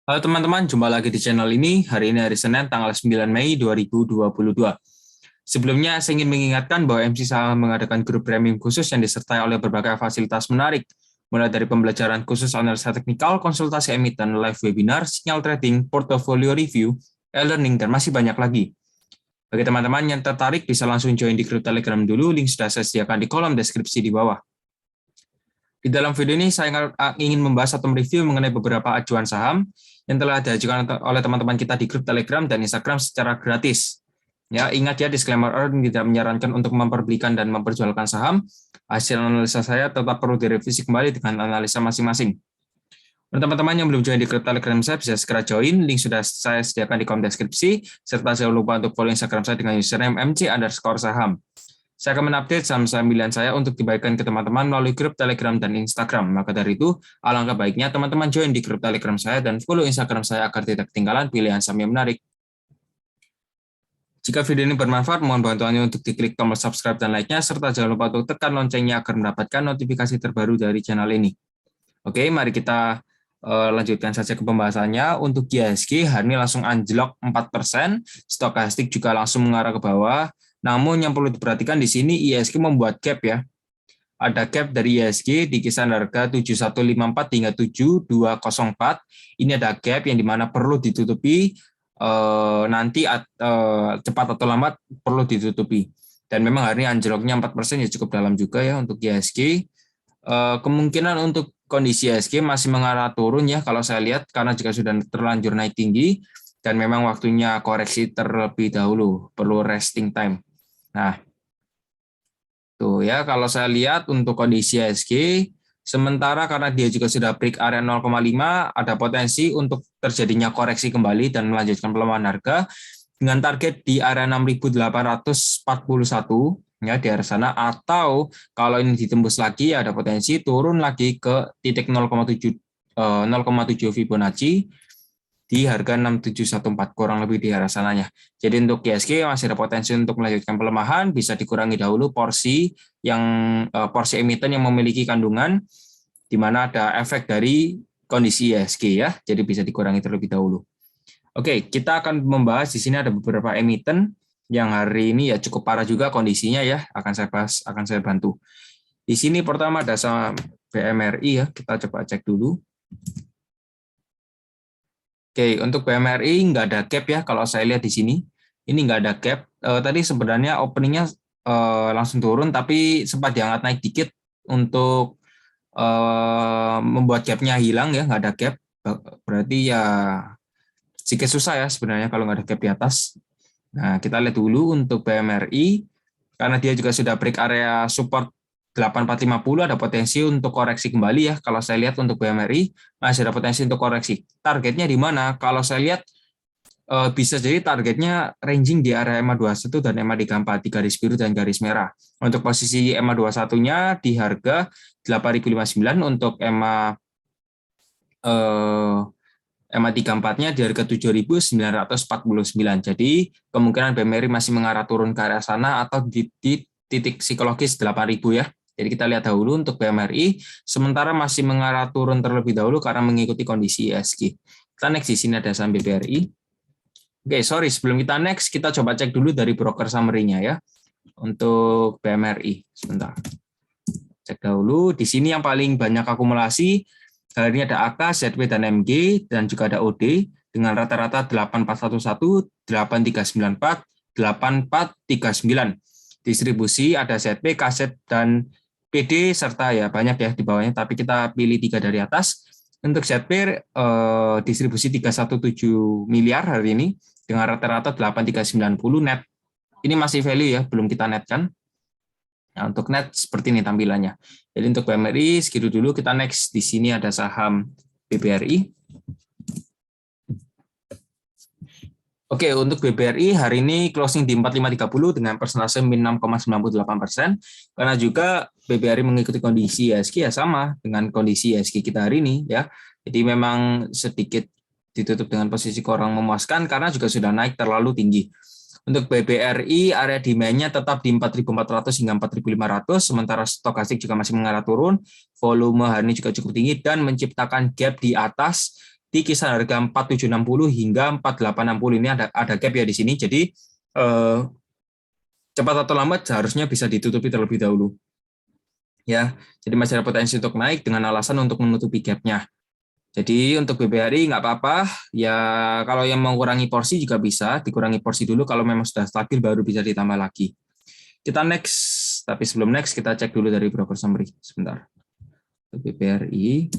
Halo teman-teman, jumpa lagi di channel ini. Hari ini hari Senin, tanggal 9 Mei 2022. Sebelumnya, saya ingin mengingatkan bahwa MC Saham mengadakan grup premium khusus yang disertai oleh berbagai fasilitas menarik, mulai dari pembelajaran khusus analisa teknikal, konsultasi emiten, live webinar, sinyal trading, portfolio review, e-learning, dan masih banyak lagi. Bagi teman-teman yang tertarik, bisa langsung join di grup Telegram dulu, link sudah saya sediakan di kolom deskripsi di bawah. Di dalam video ini saya ingin membahas atau mereview mengenai beberapa acuan saham yang telah diajukan oleh teman-teman kita di grup Telegram dan Instagram secara gratis. Ya, ingat ya, disclaimer tidak menyarankan untuk memperbelikan dan memperjualkan saham. Hasil analisa saya tetap perlu direvisi kembali dengan analisa masing-masing. Untuk teman-teman yang belum join di grup Telegram saya, bisa segera join. Link sudah saya sediakan di kolom deskripsi. Serta jangan lupa untuk follow Instagram saya dengan username mc_saham. Saya akan mengupdate saham-saham pilihan saya untuk dibagikan ke teman-teman melalui grup Telegram dan Instagram. Maka dari itu, alangkah baiknya teman-teman join di grup Telegram saya dan follow Instagram saya agar tidak ketinggalan pilihan saham yang menarik. Jika video ini bermanfaat, mohon bantuannya untuk diklik tombol subscribe dan like-nya, serta jangan lupa untuk tekan loncengnya agar mendapatkan notifikasi terbaru dari channel ini. Oke, mari kita lanjutkan saja ke pembahasannya. Untuk IHSG, hari ini langsung anjlok 4%, stokastik juga langsung mengarah ke bawah. Namun yang perlu diperhatikan di sini IHSG membuat gap ya. Ada gap dari IHSG di kisaran harga 7154 hingga 7204. Ini ada gap yang dimana perlu ditutupi nanti cepat atau lambat perlu ditutupi. Dan memang hari ini anjloknya 4% ya cukup dalam juga ya untuk IHSG. Kemungkinan untuk kondisi IHSG masih mengarah turun ya kalau saya lihat karena jika sudah terlanjur naik tinggi dan memang waktunya koreksi terlebih dahulu, perlu resting time. Nah, tuh ya kalau saya lihat untuk kondisi IHSG sementara karena dia juga sudah break area 0,5 ada potensi untuk terjadinya koreksi kembali dan melanjutkan pelemahan harga dengan target di area 6.841 ya di area sana, atau kalau ini ditembus lagi ada potensi turun lagi ke titik 0,7 Fibonacci di harga 6714 kurang lebih di arah sananya. Jadi untuk IHSG masih ada potensi untuk melanjutkan pelemahan, bisa dikurangi dahulu porsi emiten yang memiliki kandungan di mana ada efek dari kondisi IHSG ya. Jadi bisa dikurangi terlebih dahulu. Oke, kita akan membahas di sini ada beberapa emiten yang hari ini ya cukup parah juga kondisinya ya, akan saya bahas, akan saya bantu. Di sini pertama ada saham BMRI ya, kita coba cek dulu. Oke, untuk BMRI nggak ada gap ya kalau saya lihat di sini. Ini nggak ada gap. Tadi sebenarnya openingnya langsung turun, tapi sempat diangkat naik dikit untuk membuat gapnya hilang ya, nggak ada gap. Berarti ya sedikit susah ya sebenarnya kalau nggak ada gap di atas. Nah, kita lihat dulu untuk BMRI, karena dia juga sudah break area support 8450, ada potensi untuk koreksi kembali ya. Kalau saya lihat untuk BMRI masih ada potensi untuk koreksi. Targetnya di mana? Kalau saya lihat bisa jadi targetnya ranging di area EMA 21 dan EMA 34 di garis biru dan garis merah. Untuk posisi EMA 21-nya di harga 8.059, untuk EMA EMA 34-nya di harga 7.949. Jadi kemungkinan BMRI masih mengarah turun ke area sana atau di titik psikologis 8.000 ya. Jadi kita lihat dahulu untuk BMRI, sementara masih mengarah turun terlebih dahulu karena mengikuti kondisi IHSG. Kita next, di sini ada saham BBRI. Oke, sorry, sebelum kita next, kita coba cek dulu dari broker summary-nya ya. Untuk BMRI, sebentar. Cek dahulu, di sini yang paling banyak akumulasi, hari ini ada AK, ZW, dan MG, dan juga ada OD, dengan rata-rata 8411, 8394, 8439. Distribusi ada ZP, KZ, dan PD, serta ya banyak ya di bawahnya, tapi kita pilih 3 dari atas. Untuk ZP, distribusi 317 miliar hari ini, dengan rata-rata 8390 net. Ini masih value ya, belum kita netkan. Nah, untuk net seperti ini tampilannya. Jadi untuk BMRI segitu dulu, kita next. Di sini ada saham BBRI. Oke, untuk BBRI hari ini closing di 4530 dengan persentase min 6,98%. Karena juga BBRI mengikuti kondisi IHSG ya sama dengan kondisi IHSG kita hari ini ya. Jadi memang sedikit ditutup dengan posisi kurang memuaskan karena juga sudah naik terlalu tinggi. Untuk BBRI area demand-nya tetap di 4.400 hingga 4.500, sementara stokastik juga masih mengarah turun. Volume hari ini juga cukup tinggi dan menciptakan gap di atas di kisaran harga 4760 hingga 4860. Ini ada gap ya di sini. Jadi cepat atau lambat seharusnya bisa ditutupi terlebih dahulu. Ya, jadi masih ada potensi untuk naik dengan alasan untuk menutupi gap-nya. Jadi untuk BBRI nggak apa-apa, ya kalau yang mau kurangi porsi juga bisa, dikurangi porsi dulu, kalau memang sudah stabil baru bisa ditambah lagi. Kita next, tapi sebelum next kita cek dulu dari broker summary, sebentar. BBRI,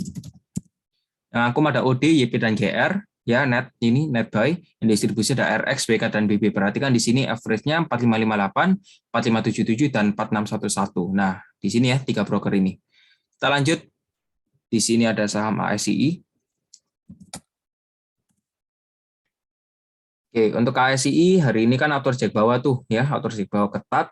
yang aku ada OD, YP, dan GR, ya net ini net buy, yang distribusi ada RX, BK, dan BB. Perhatikan di sini average-nya 4558, 4577, dan 4611. Nah, di sini ya, 3 broker ini. Kita lanjut. Di sini ada saham ASI. Oke, untuk ASI hari ini kan auto reject bawah tuh ya, auto reject bawah ketat,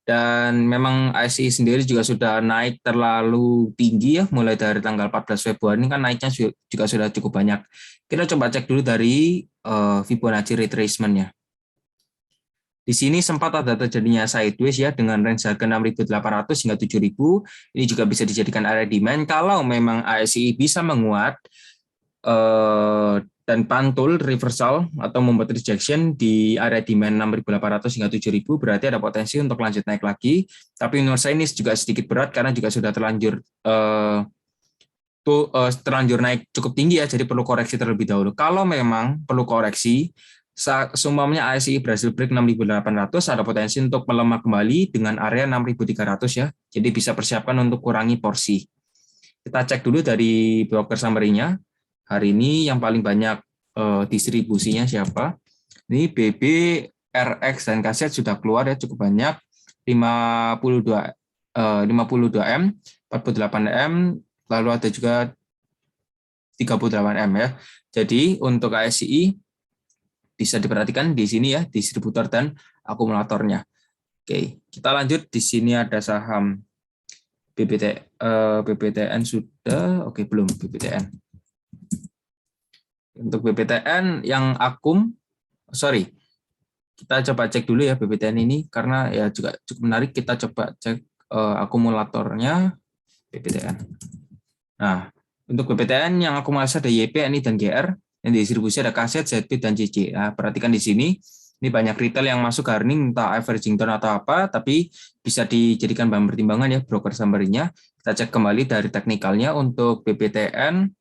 dan memang ASI sendiri juga sudah naik terlalu tinggi ya, mulai dari tanggal 14 Februari ini kan naiknya juga sudah cukup banyak. Kita coba cek dulu dari Fibonacci retracement-nya. Di sini sempat ada terjadinya sideways ya dengan range harga 6.800 hingga 7.000. Ini juga bisa dijadikan area demand kalau memang ASI bisa menguat dan pantul reversal atau membuat rejection di area demand 6.800 hingga 7.000, berarti ada potensi untuk lanjut naik lagi. Tapi menurut saya ini juga sedikit berat karena juga sudah terlanjur terlanjur naik cukup tinggi ya, jadi perlu koreksi terlebih dahulu. Kalau memang perlu koreksi, seumpamanya ASI berhasil break 6.800, ada potensi untuk melemah kembali dengan area 6.300 ya. Jadi bisa persiapkan untuk kurangi porsi. Kita cek dulu dari broker summary-nya. Hari ini yang paling banyak distribusinya siapa? Ini BB, RX, dan kaset sudah keluar ya cukup banyak. 52 M, 48 M, lalu ada juga 38 M ya. Jadi untuk ASI bisa diperhatikan di sini ya, distributor dan akumulatornya. Oke, kita lanjut. Di sini ada saham BBTN sudah, oke belum BBTN. Untuk BBTN yang kita coba cek dulu ya BBTN ini karena ya juga cukup menarik. Kita coba cek akumulatornya BBTN. Nah, untuk BBTN yang akumulasi ada YP, NI, dan GR. Yang distribusi ada kaset, ZP, dan CC. Nah, perhatikan di sini, ini banyak retail yang masuk hari ini, entah averaging down atau apa, tapi bisa dijadikan bahan pertimbangan ya broker summary-nya. Kita cek kembali dari teknikalnya untuk BBTN.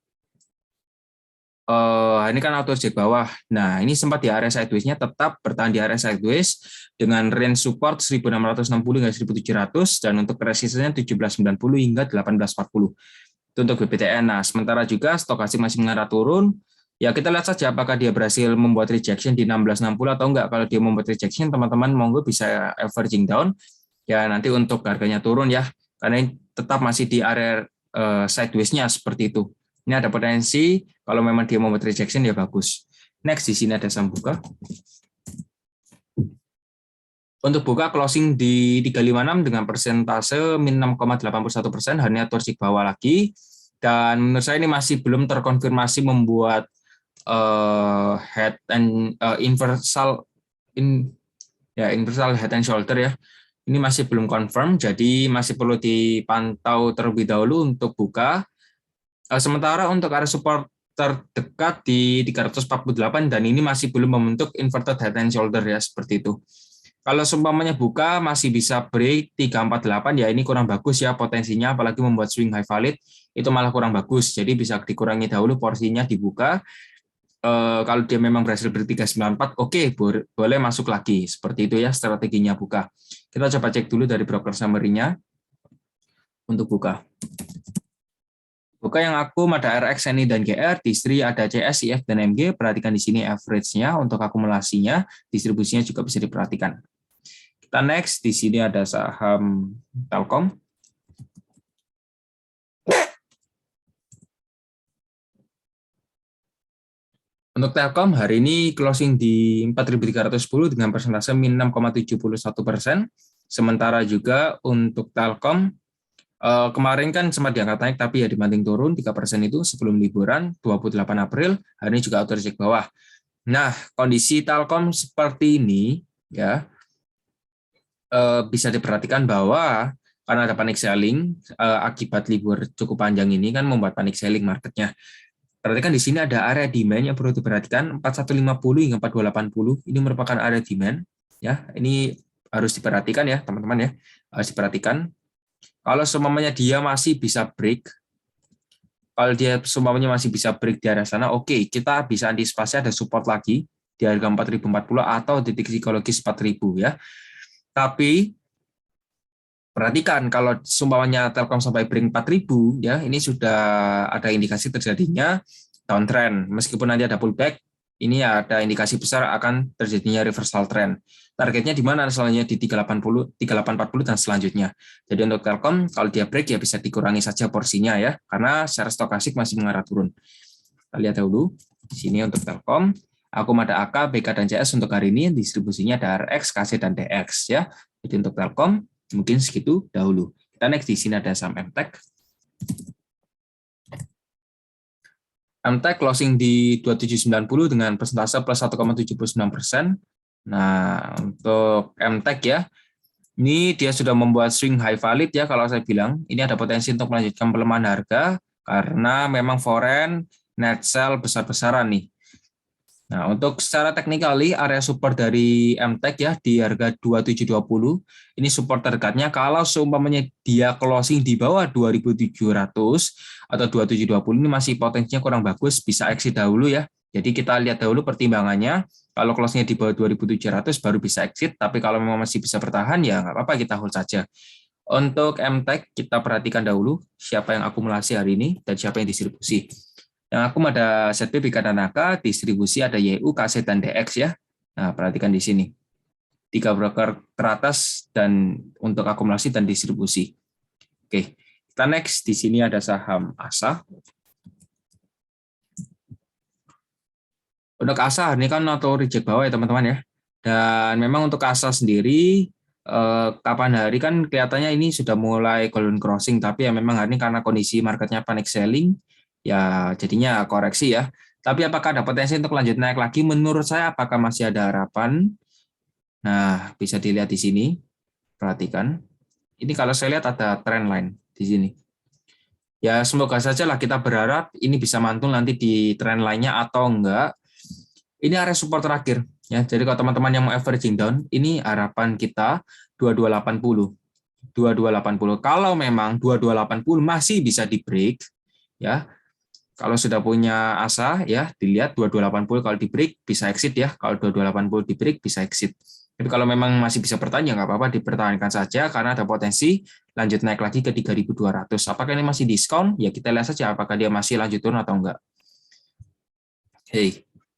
Ini kan auto reject bawah. Nah, ini sempat di area sideways-nya, tetap bertahan di area sideways dengan range support 1660 hingga 1700 dan untuk resistennya 1790 hingga 1840. Itu untuk BBTN. Nah, sementara juga stokastik masih mengarah turun. Ya, kita lihat saja apakah dia berhasil membuat rejection di 1660 atau enggak. Kalau dia membuat rejection, teman-teman monggo bisa averaging down. Ya, nanti untuk harganya turun ya, karena ini tetap masih di area sideways-nya seperti itu. Ini ada potensi kalau memang dia membuat rejection ya bagus. Next di sini ada saham Buka. Untuk Buka closing di 356 dengan persentase min 6,81%, hanya torsik bawah lagi. Dan menurut saya ini masih belum terkonfirmasi membuat head and inversal head and shoulder ya. Ini masih belum confirm, jadi masih perlu dipantau terlebih dahulu untuk Buka. Sementara untuk area support terdekat di 348 dan ini masih belum membentuk inverted head and shoulder ya, seperti itu. Kalau seumpamanya Buka masih bisa break 348 ya ini kurang bagus ya potensinya, apalagi membuat swing high valid itu malah kurang bagus. Jadi bisa dikurangi dahulu porsinya di Buka. Kalau dia memang berhasil break 394, oke, boleh masuk lagi. Seperti itu ya strateginya Buka. Kita coba cek dulu dari broker summary-nya untuk Buka. Buka yang akum ada RX, NI, dan GR, distri ada CS, IF, dan MG. Perhatikan di sini average-nya untuk akumulasinya, distribusinya juga bisa diperhatikan. Kita next, di sini ada saham Telkom. Untuk Telkom hari ini closing di 4.310 dengan persentase min 6,71%. Sementara juga untuk Telkom kemarin kan sempat diangkat naik tapi ya dibanting turun 3% itu sebelum liburan 28 April, hari ini juga auto reject bawah. Nah, kondisi Telkom seperti ini ya bisa diperhatikan bahwa karena ada panic selling akibat libur cukup panjang ini kan membuat panic selling marketnya. Perhatikan di sini ada area demand yang perlu diperhatikan 4150 hingga 4280. Ini merupakan area demand ya. Ini harus diperhatikan ya, teman-teman ya. Harus diperhatikan. Kalau seumpamanya dia masih bisa break, kalau dia seumpamanya masih bisa break di area sana, oke, kita bisa antisipasi ada support lagi di harga 4040 atau titik psikologis 4000 ya. Tapi perhatikan kalau seumpamanya Telkom sampai break 4000 ya, ini sudah ada indikasi terjadinya downtrend. Meskipun nanti ada pullback, ini ada indikasi besar akan terjadinya reversal trend. Targetnya di mana? Selanjutnya di 380, 3840 dan selanjutnya. Jadi untuk Telkom kalau dia break ya bisa dikurangi saja porsinya ya, karena secara stokastik masih mengarah turun. Kita lihat dulu di sini untuk Telkom. Akum ada AK, BK dan CS untuk hari ini, distribusinya ada RX, KC dan DX ya. Jadi untuk Telkom mungkin segitu dahulu. Kita next di sini ada saham MTEK. MTEK closing di 2790 dengan persentase plus 1,79%. Nah, untuk MTEK ya, ini dia sudah membuat swing high valid ya kalau saya bilang. Ini ada potensi untuk melanjutkan pelemahan harga karena memang foreign net sell besar-besaran nih. Nah, untuk secara technically area support dari MTEK ya di harga 2720 ini support terdekatnya kalau seumpamanya dia closing di bawah 2700 atau 2720 ini masih potensinya kurang bagus, bisa exit dahulu ya. Jadi kita lihat dahulu pertimbangannya. Kalau closingnya di bawah 2700 baru bisa exit, tapi kalau memang masih bisa bertahan ya nggak apa-apa, kita hold saja. Untuk MTEK kita perhatikan dahulu siapa yang akumulasi hari ini dan siapa yang distribusi. Yang akum ada ZB, BK, dan AK, distribusi ada YU, KC, dan DX ya. Nah, perhatikan di sini. 3 broker teratas dan untuk akumulasi dan distribusi. Oke, kita next. Di sini ada saham ASA. Untuk ASA ini kan auto reject bawah ya teman-teman ya. Dan memang untuk ASA sendiri, kapan hari kan kelihatannya ini sudah mulai golden crossing, tapi ya memang hari ini karena kondisi marketnya panic selling, ya jadinya koreksi ya. Tapi apakah ada potensi untuk lanjut naik lagi? Menurut saya apakah masih ada harapan? Nah, bisa dilihat di sini. Perhatikan. Ini kalau saya lihat ada trend line di sini. Ya, semoga saja lah kita berharap ini bisa mantul nanti di trend line-nya atau enggak. Ini area support terakhir ya. Jadi kalau teman-teman yang mau averaging down, ini harapan kita 2280. 2280. Kalau memang 2280 masih bisa di break ya. Kalau sudah punya asa ya, dilihat 2280 kalau di break bisa exit ya. Kalau 2280 di break bisa exit. Tapi kalau memang masih bisa bertahan ya nggak apa-apa, dipertahankan saja karena ada potensi lanjut naik lagi ke 3200. Apakah ini masih diskon? Ya kita lihat saja apakah dia masih lanjut turun atau enggak.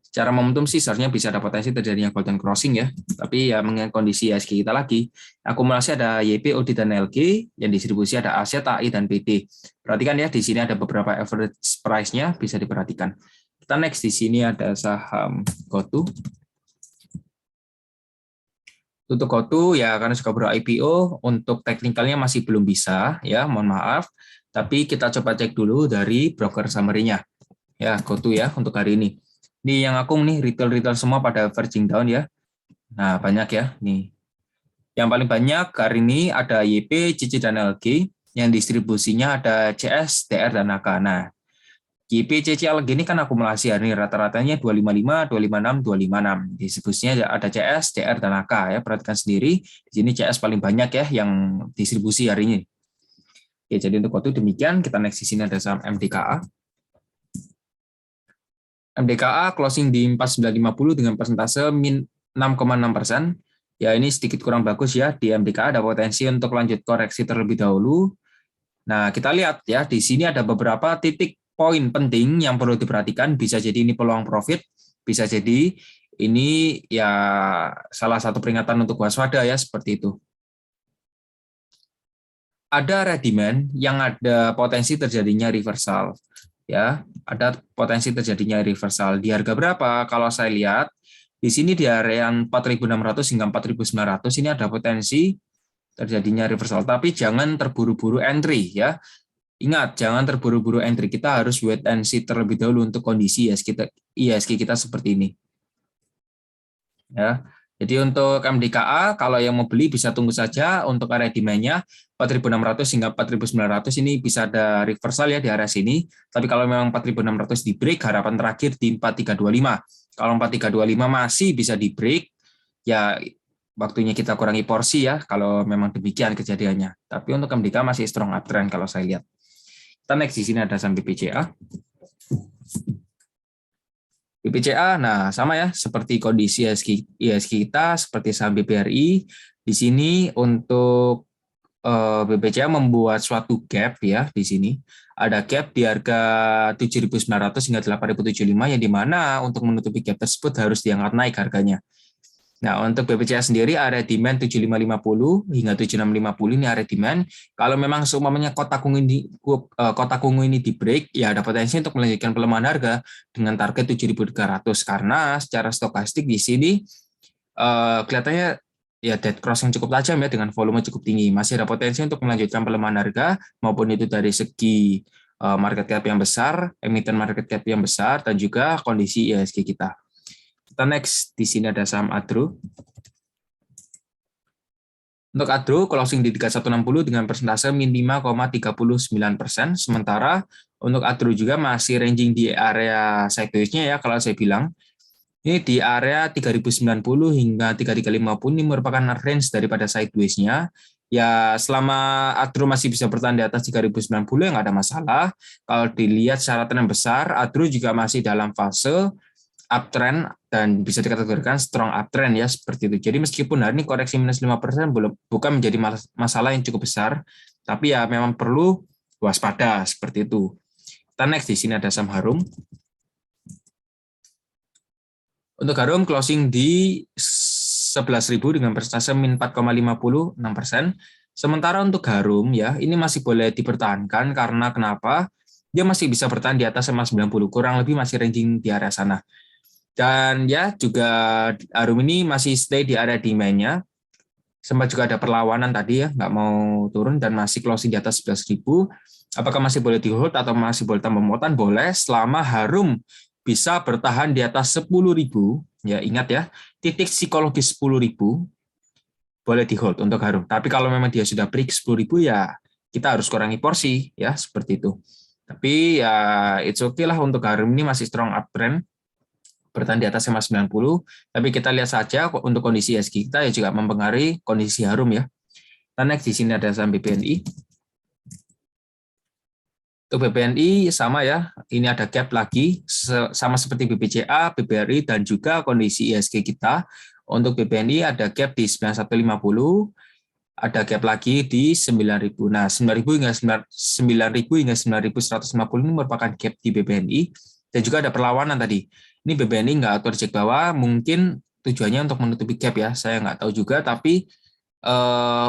Secara momentum sih seharusnya bisa ada potensi terjadinya golden crossing ya. Tapi ya mengingat kondisi ISG kita lagi, akumulasi ada YP, OD, dan LG, yang distribusi ada Aset, AI, dan PD. Perhatikan ya, di sini ada beberapa average price-nya, bisa diperhatikan. Kita next, di sini ada saham GoTo. Untuk GoTo ya karena suka ber-IPO, untuk teknikalnya masih belum bisa ya, mohon maaf. Tapi kita coba cek dulu dari broker summary-nya. Ya, GoTo ya untuk hari ini. Ini yang akum nih, retail semua pada verging down ya. Nah, banyak ya. Nih. Yang paling banyak hari ini ada YP, CC, dan LG. Yang distribusinya ada CS, DR, dan AK. Nah, YP, CC, LG ini kan akumulasi hari ini. Rata-ratanya 255, 256, 256. Distribusinya ada CS, DR, dan AK. Ya. Perhatikan sendiri. Di sini CS paling banyak ya yang distribusi hari ini. Oke, jadi untuk waktu demikian. Kita next di sini ada saham MDKA. MDKA closing di 4950 dengan persentase min 6,6%. Ya ini sedikit kurang bagus ya, di MDKA ada potensi untuk lanjut koreksi terlebih dahulu. Nah kita lihat ya, di sini ada beberapa titik poin penting yang perlu diperhatikan. Bisa jadi ini peluang profit, bisa jadi ini ya salah satu peringatan untuk waspada ya, seperti itu. Ada area demand yang ada potensi terjadinya reversal. Ya, ada potensi terjadinya reversal di harga berapa? Kalau saya lihat di sini di area 4.600 hingga 4.900 ini ada potensi terjadinya reversal, tapi jangan terburu-buru entry ya. Ingat, jangan terburu-buru entry. Kita harus wait and see terlebih dahulu untuk kondisi ISG kita seperti ini. Ya. Jadi untuk MDKA, kalau yang mau beli bisa tunggu saja untuk area demand-nya 4.600 hingga 4.900 ini bisa ada reversal ya di area sini. Tapi kalau memang 4.600 di break, harapan terakhir di 4.325. Kalau 4.325 masih bisa di break, ya waktunya kita kurangi porsi ya kalau memang demikian kejadiannya. Tapi untuk MDKA masih strong uptrend kalau saya lihat. Kita next di sini ada saham BPCA. BPCA, nah sama ya, seperti kondisi ISG kita, seperti saham BBRI, di sini untuk BPCA membuat suatu gap ya di sini. Ada gap di harga 7.900 hingga 8.075 yang dimana untuk menutupi gap tersebut harus diangkat naik harganya. Nah, untuk BPCA sendiri area demand 7550 hingga 7650 ini area demand. Kalau memang seumpamanya kotak ungu ini di break, ya ada potensi untuk melanjutkan pelemahan harga dengan target 7.300 karena secara stokastik di sini kelihatannya ya dead cross yang cukup tajam ya dengan volume cukup tinggi. Masih ada potensi untuk melanjutkan pelemahan harga maupun itu dari segi market cap yang besar, emiten market cap yang besar dan juga kondisi IHSG kita. Kita next, di sini ada saham Adro. Untuk Adro, closing di 3160 dengan persentase min 5,39%. Sementara untuk Adro juga masih ranging di area sideways-nya ya, kalau saya bilang. Ini di area 3090 hingga 3350 ini merupakan range daripada sideways-nya. Ya, selama Adro masih bisa bertahan di atas 3090 ya nggak ada masalah. Kalau dilihat secara tren besar, Adro juga masih dalam fase uptrend dan bisa dikategorikan strong uptrend ya seperti itu. Jadi meskipun hari ini koreksi minus 5% bukan menjadi masalah yang cukup besar, tapi ya memang perlu waspada seperti itu. Kita next di sini ada saham Harum. Untuk Harum closing di 11.000 dengan persentase min 4,56%. Sementara untuk Harum ya ini masih boleh dipertahankan karena kenapa? Dia masih bisa bertahan di atas 90, kurang lebih masih ranging di area sana. Dan ya juga Harum ini masih stay di area demand-nya. Sempat juga ada perlawanan tadi ya, nggak mau turun dan masih closing di atas 11.000. Apakah masih boleh di hold atau masih boleh tambah muatan? Boleh, selama Harum bisa bertahan di atas 10.000. Ya ingat ya, titik psikologis 10.000 boleh di hold untuk Harum. Tapi kalau memang dia sudah break 10.000 ya kita harus kurangi porsi ya seperti itu. Tapi ya it's okay lah untuk Harum ini masih strong uptrend bertahan di atas 90, tapi kita lihat saja untuk kondisi IHSG kita ya juga mempengaruhi kondisi Harum ya. Dan next di sini ada saham BBNI. Untuk BBNI sama ya, ini ada gap lagi sama seperti BBCA, BBRI dan juga kondisi IHSG kita. Untuk BBNI ada gap di 9150, ada gap lagi di 9.000. Nah, 9.000 hingga 9.000 hingga 9.150 ini merupakan gap di BBNI dan juga ada perlawanan tadi. Ini BBNI nggak auto reject bawah, mungkin tujuannya untuk menutupi gap ya, saya nggak tahu juga, tapi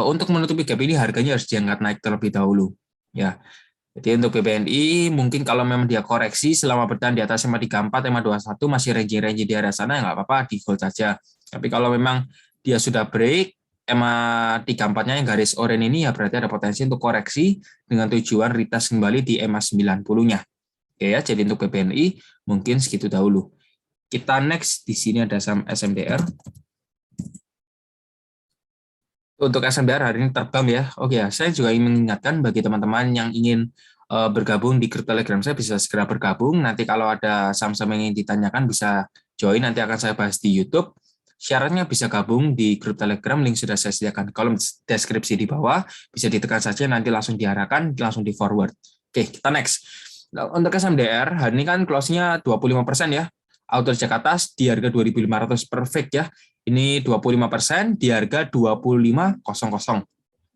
untuk menutupi gap ini harganya harus diangkat naik terlebih dahulu. Ya, jadi untuk BBNI mungkin kalau memang dia koreksi selama bertahan di atas 534, 521 masih range di area sana ya nggak apa-apa, di hold saja. Tapi kalau memang dia sudah break, EMA 34-nya yang garis oranye ini ya berarti ada potensi untuk koreksi dengan tujuan retest kembali di EMA 90-nya. Oke ya, jadi untuk BBNI mungkin segitu dahulu. Kita next di sini ada saham SMDR. Untuk SMDR hari ini terbang ya. Oke ya, saya juga ingin mengingatkan bagi teman-teman yang ingin bergabung di grup Telegram saya bisa segera bergabung. Nanti kalau ada saham-saham yang ingin ditanyakan bisa join, nanti akan saya bahas di YouTube. Syaratnya bisa gabung di grup Telegram, link sudah saya sediakan di kolom deskripsi di bawah. Bisa ditekan saja, nanti langsung diarahkan, langsung di forward. Oke, kita next. Nah, untuk SMDR, hari ini kan close-nya 25% ya. Auto cek atas di harga 2.500 perfect ya. Ini 25% di harga 25.00.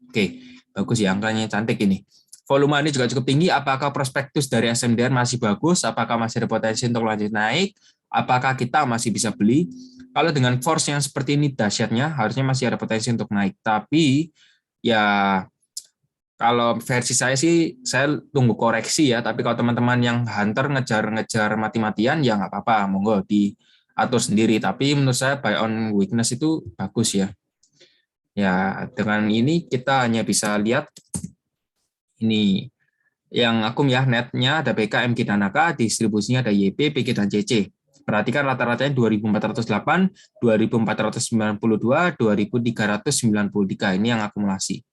Oke, bagus ya, angkanya cantik ini. Volume ini juga cukup tinggi. Apakah prospektus dari SMDR masih bagus? Apakah masih ada potensi untuk lanjut naik? Apakah kita masih bisa beli? Kalau dengan force yang seperti ini dahsyatnya, harusnya masih ada potensi untuk naik. Tapi ya kalau versi saya sih, saya tunggu koreksi ya. Tapi kalau teman-teman yang hunter ngejar-ngejar mati-matian, ya nggak apa-apa, monggo diatur sendiri. Tapi menurut saya buy on weakness itu bagus ya. Ya, dengan ini kita hanya bisa lihat ini yang akum ya, netnya ada BK, MG, dan AK, distribusinya ada YP, PG, dan CC. Perhatikan rata-ratanya 2.408, 2.492, 2.393. Ini yang akumulasi.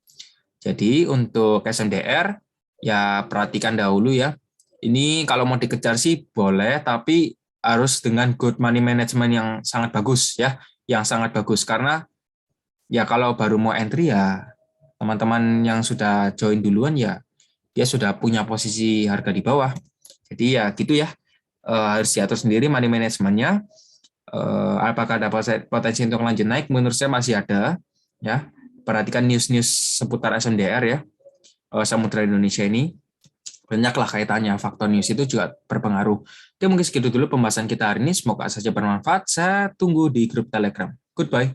Jadi untuk SMDR, ya perhatikan dahulu ya. Ini kalau mau dikejar sih boleh, tapi harus dengan good money management yang sangat bagus ya, yang sangat bagus. Karena ya kalau baru mau entry ya teman-teman yang sudah join duluan ya dia sudah punya posisi harga di bawah. Jadi ya gitu ya, harus diatur sendiri money manajemennya. Apakah ada potensi untuk lanjut naik? Menurut saya masih ada. Ya, perhatikan news-news seputar SMDR ya, Samudra Indonesia ini banyaklah kaitannya. Faktor news itu juga berpengaruh. Oke, mungkin segitu dulu pembahasan kita hari ini. Semoga saja bermanfaat. Saya tunggu di grup Telegram. Goodbye.